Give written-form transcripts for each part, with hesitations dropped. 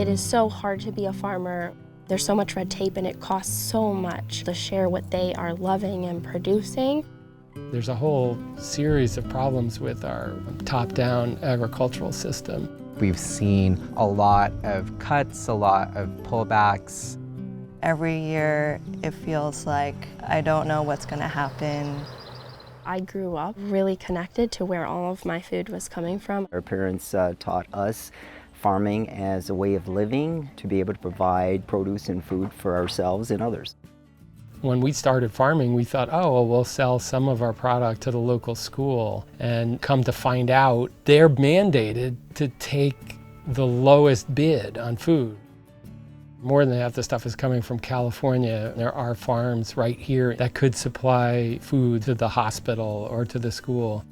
It is so hard to be a farmer. There's so much red tape and it costs so much to share what they are loving and producing. There's a whole series of problems with our top-down agricultural system. We've seen a lot of cuts, a lot of pullbacks. Every year it feels like I don't know what's going to happen. I grew up really connected to where all of my food was coming from. Our parents taught us farming as a way of living to be able to provide produce and food for ourselves and others. When we started farming, we thought, oh, well, we'll sell some of our product to the local school. And come to find out, they're mandated to take the lowest bid on food. More than half the stuff is coming from California. There are farms right here that could supply food to the hospital or to the school.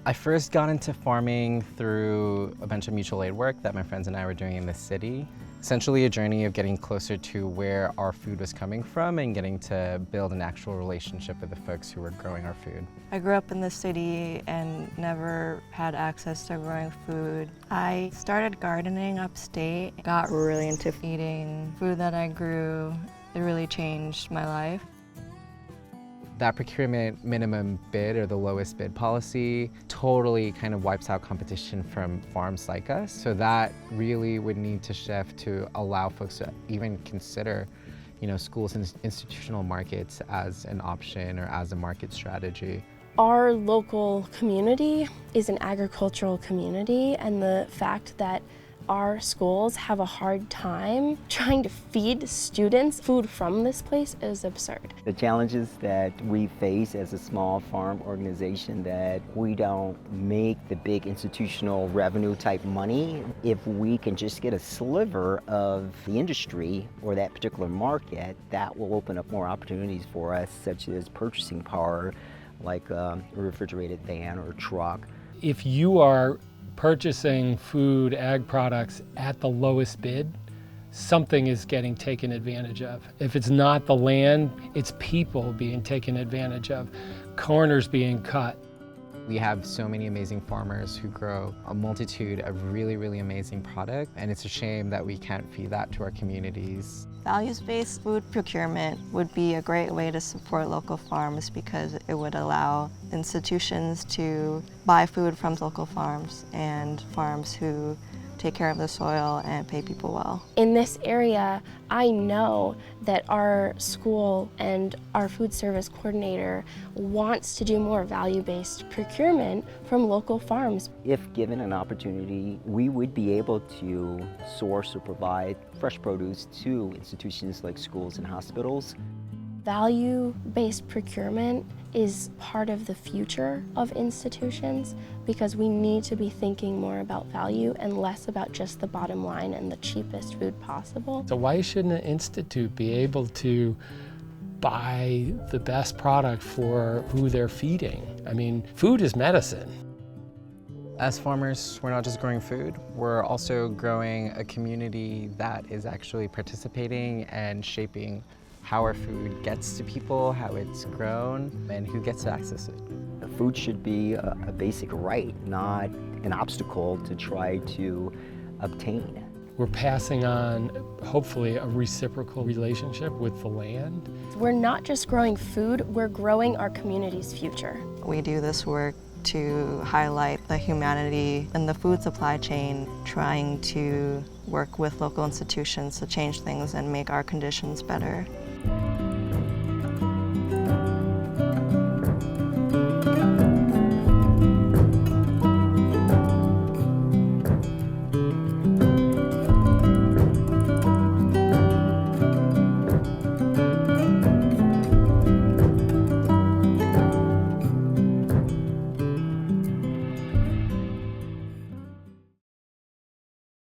I first got into farming through a bunch of mutual aid work that my friends and I were doing in the city. Essentially a journey of getting closer to where our food was coming from and getting to build an actual relationship with the folks who were growing our food. I grew up in the city and never had access to growing food. I started gardening upstate, got really into eating food that I grew. It really changed my life. That procurement minimum bid, or the lowest bid policy, totally kind of wipes out competition from farms like us. So that really would need to shift to allow folks to even consider, schools and institutional markets as an option or as a market strategy. Our local community is an agricultural community, and the fact that our schools have a hard time trying to feed students food from this place is absurd. The challenges that we face as a small farm organization, that we don't make the big institutional revenue type money. If we can just get a sliver of the industry or that particular market, that will open up more opportunities for us, such as purchasing power, like a refrigerated van or truck. If you are purchasing food, ag products at the lowest bid, something is getting taken advantage of. If it's not the land, it's people being taken advantage of, corners being cut. We have so many amazing farmers who grow a multitude of really, really amazing product, and it's a shame that we can't feed that to our communities. Values-based food procurement would be a great way to support local farms because it would allow institutions to buy food from local farms and farms who take care of the soil and pay people well. In this area, I know that our school and our food service coordinator wants to do more value-based procurement from local farms. If given an opportunity, we would be able to source or provide fresh produce to institutions like schools and hospitals. Value-based procurement is part of the future of institutions because we need to be thinking more about value and less about just the bottom line and the cheapest food possible. So why shouldn't an institute be able to buy the best product for who they're feeding? I mean, food is medicine. As farmers, we're not just growing food, we're also growing a community that is actually participating and shaping how our food gets to people, how it's grown, and who gets to access it. Food should be a basic right, not an obstacle to try to obtain. We're passing on, hopefully, a reciprocal relationship with the land. We're not just growing food, we're growing our community's future. We do this work to highlight the humanity in the food supply chain, trying to work with local institutions to change things and make our conditions better.